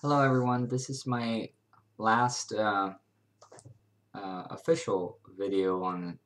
Hello everyone, this is my last official video on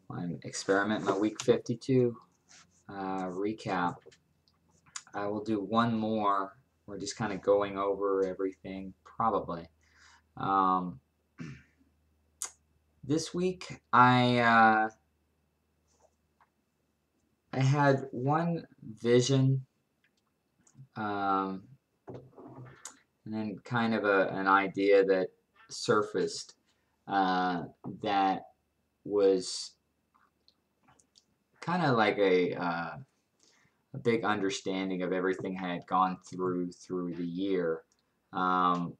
my experiment, my week 52 recap. I will do one more. We're just kind of going over everything probably. Um, this week I had one vision um, and then kind of an idea that surfaced that was kind of like a big understanding of everything I had gone through the year. Um,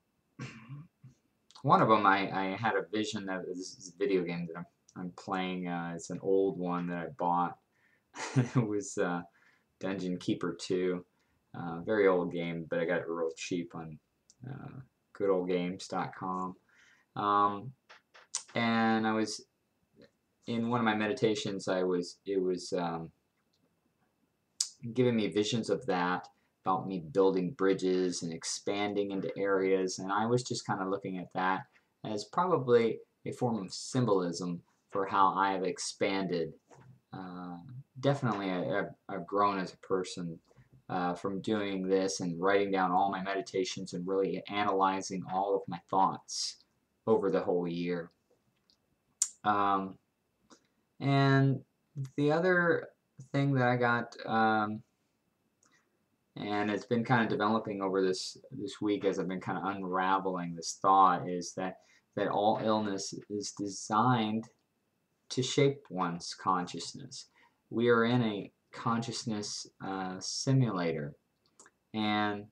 one of them, I had a vision that this is a video game that I'm playing. It's an old one that I bought. It was Dungeon Keeper 2. Very old game, but I got it real cheap on goodoldgames.com. And I was in one of my meditations. It was giving me visions of that, about me building bridges and expanding into areas, and I was just kind of looking at that as probably a form of symbolism for how I have expanded. Uh, Definitely, I've grown as a person from doing this and writing down all my meditations and really analyzing all of my thoughts over the whole year. Um, and the other thing that I got and it's been kind of developing over this week as I've been kind of unraveling this thought is that all illness is designed to shape one's consciousness. We are in a consciousness simulator, and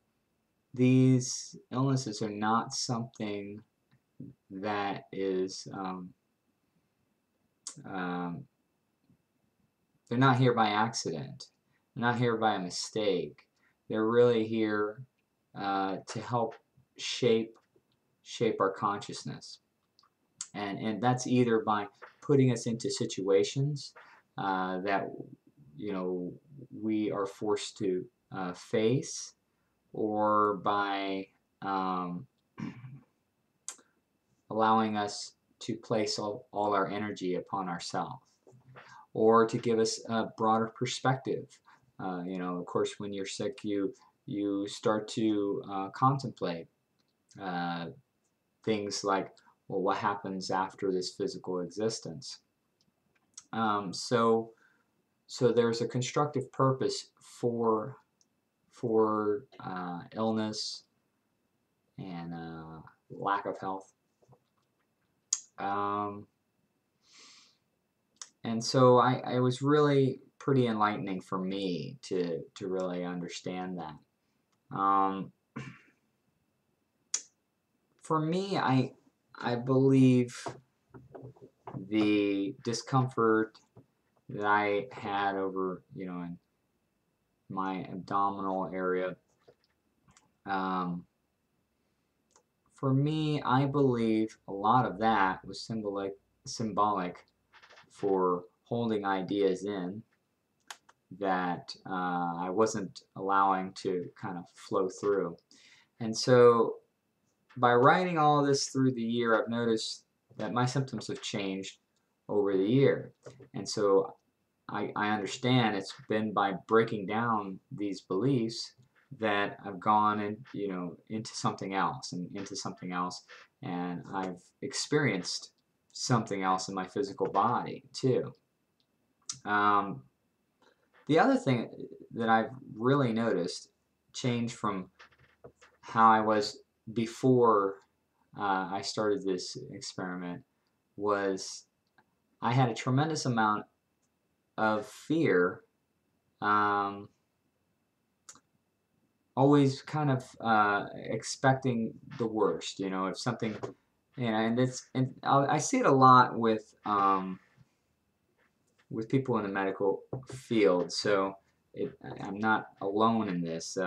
these illnesses are not something that is um, they're not here by accident. They're not here by a mistake. They're really here to help shape our consciousness, and that's either by putting us into situations that we are forced to face, or by allowing us to place all our energy upon ourselves, or to give us a broader perspective. Of course, when you're sick, you start to contemplate uh, things like, well, what happens after this physical existence? So there's a constructive purpose for illness and lack of health. Um, and so I was really pretty enlightening for me to really understand that. For me, I believe the discomfort that I had over, in my abdominal area, for me, I believe a lot of that was symbolic for holding ideas in that I wasn't allowing to kind of flow through. And so by writing all this through the year, I've noticed that my symptoms have changed over the year. And so I understand it's been by breaking down these beliefs that I've gone into something else and into something else, and I've experienced something else in my physical body too. Um, the other thing that I've really noticed change from how I was before I started this experiment was I had a tremendous amount of fear, um, always kind of expecting the worst. If something, I see it a lot with people in the medical field. So I'm not alone in this.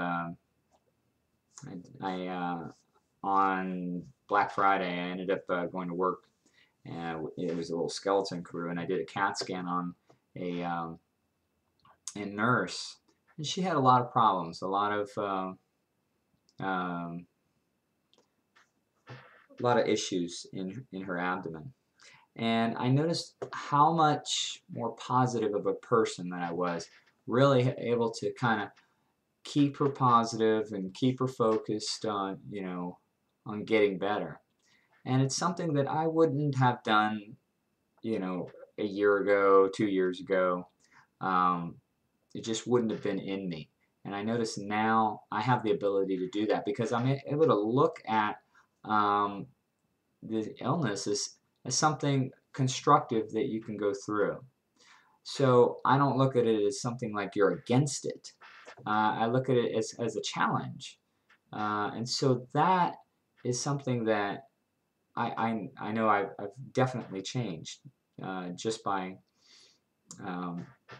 On Black Friday, I ended up going to work, and it was a little skeleton crew, and I did a CAT scan on a nurse, and she had a lot of problems, a lot of um, a lot of issues in her abdomen. And I noticed how much more positive of a person that I was, really able to kind of keep her positive and keep her focused on, on getting better. And it's something that I wouldn't have done, a year ago, 2 years ago. Um, it just wouldn't have been in me. And I notice now I have the ability to do that because I'm able to look at um, the illness as something constructive that you can go through. So I don't look at it as something like you're against it. I look at it as a challenge. And so that is something that I know I've definitely changed just by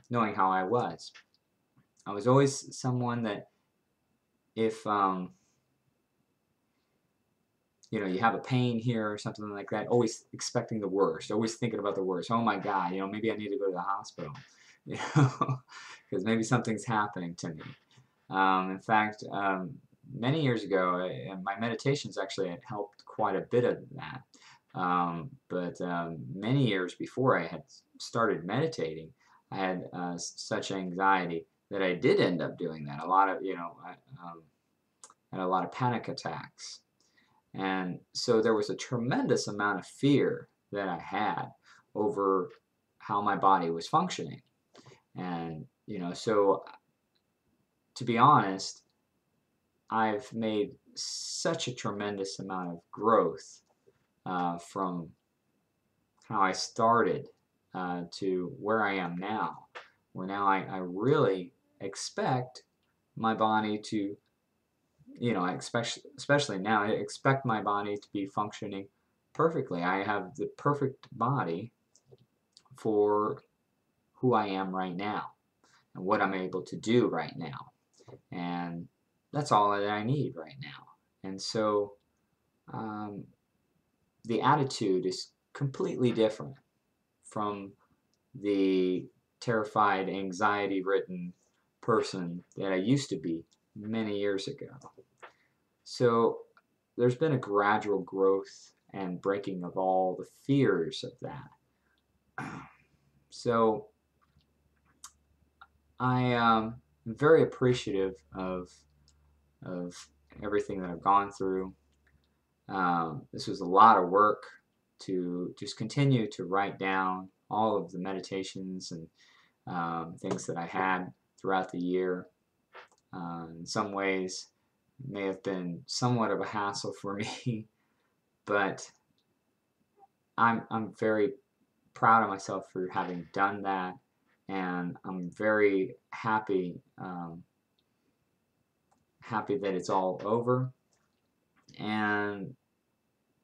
knowing how I was. I was always someone that if you have a pain here or something like that, always expecting the worst, always thinking about the worst. Oh my God, maybe I need to go to the hospital, because maybe something's happening to me. In fact, many years ago, my meditations actually had helped quite a bit of that. But many years before I had started meditating, I had such anxiety that I did end up doing that. A lot of, I had a lot of panic attacks. And so there was a tremendous amount of fear that I had over how my body was functioning. And, so to be honest, I've made such a tremendous amount of growth from how I started to where I am now, where now I really expect my body to, I expect, especially now, I expect my body to be functioning perfectly. I have the perfect body for who I am right now and what I'm able to do right now. And that's all that I need right now. And so um, the attitude is completely different from the terrified, anxiety-ridden person that I used to be many years ago. So there's been a gradual growth and breaking of all the fears of that. So I am very appreciative of everything that I've gone through. This was a lot of work to just continue to write down all of the meditations and things that I had throughout the year. In some ways, it may have been somewhat of a hassle for me, but I'm very proud of myself for having done that, and I'm very happy happy that it's all over, and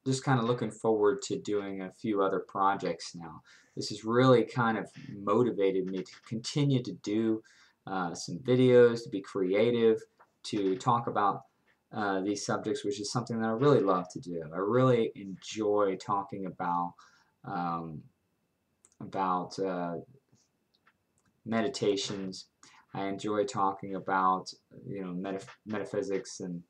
just kind of looking forward to doing a few other projects now. This has really kind of motivated me to continue to do some videos, to be creative, to talk about these subjects, which is something that I really love to do. I really enjoy talking um, about meditations. I enjoy talking about metaphysics and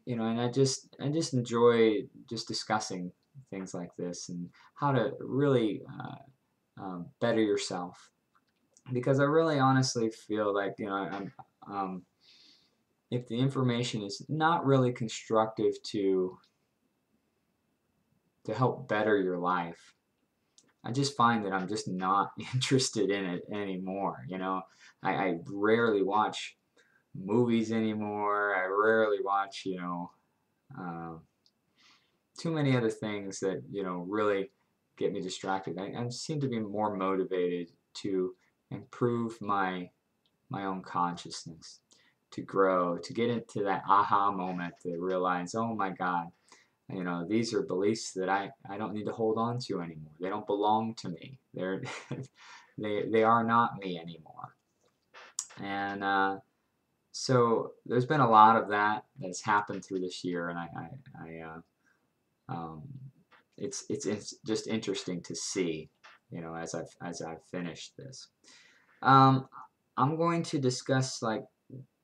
and I just enjoy just discussing things like this and how to really better yourself, because I really honestly feel like if the information is not really constructive to help better your life, I just find that I'm just not interested in it anymore. I rarely watch movies anymore. I rarely watch, uh, too many other things that, really get me distracted. I seem to be more motivated to improve my own consciousness, to grow, to get into that aha moment to realize, oh my God, these are beliefs that I don't need to hold on to anymore. They don't belong to me. They are not me anymore. And so there's been a lot of that that's happened through this year, and um, it's just interesting to see, as I've finished this. I'm going to discuss, like,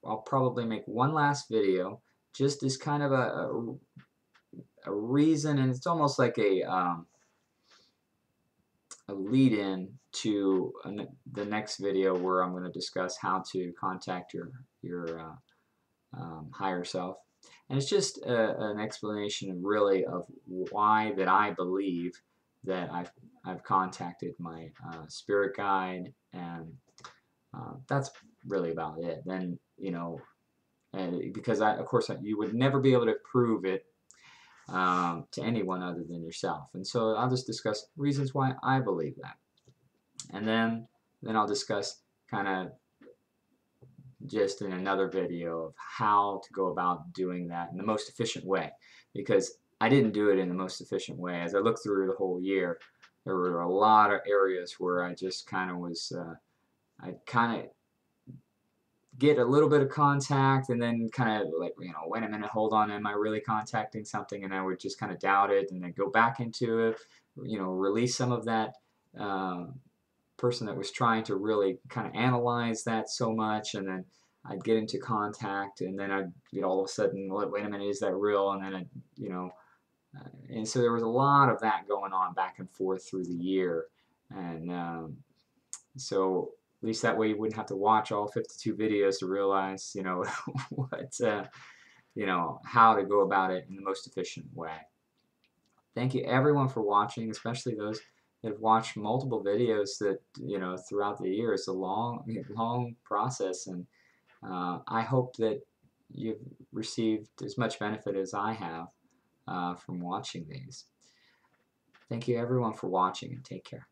I'll probably make one last video just as kind of a reason, and it's almost like a lead-in to the next video where I'm going to discuss how to contact your higher self. And it's just an explanation really of why that I believe that I've contacted my spirit guide, and that's really about it. Then, you know, because of course you would never be able to prove it to anyone other than yourself. And so I'll just discuss reasons why I believe that, and then I'll discuss kind of just in another video of how to go about doing that in the most efficient way, because I didn't do it in the most efficient way. As I looked through the whole year, there were a lot of areas where I just kind of was I kind of get a little bit of contact and then kind of like, you know, wait a minute, hold on, am I really contacting something? And I would just kind of doubt it and then go back into it, you know, release some of that person that was trying to really kind of analyze that so much, and then I'd get into contact, and then I'd, you know, all of a sudden, wait a minute, is that real? And then you know, and so there was a lot of that going on back and forth through the year, and so at least that way you wouldn't have to watch all 52 videos to realize, you know, what, you know, how to go about it in the most efficient way. Thank you everyone for watching, especially those that have watched multiple videos that, you know, throughout the year. It's a long process, and I hope that you've received as much benefit as I have from watching these. Thank you everyone for watching, and take care.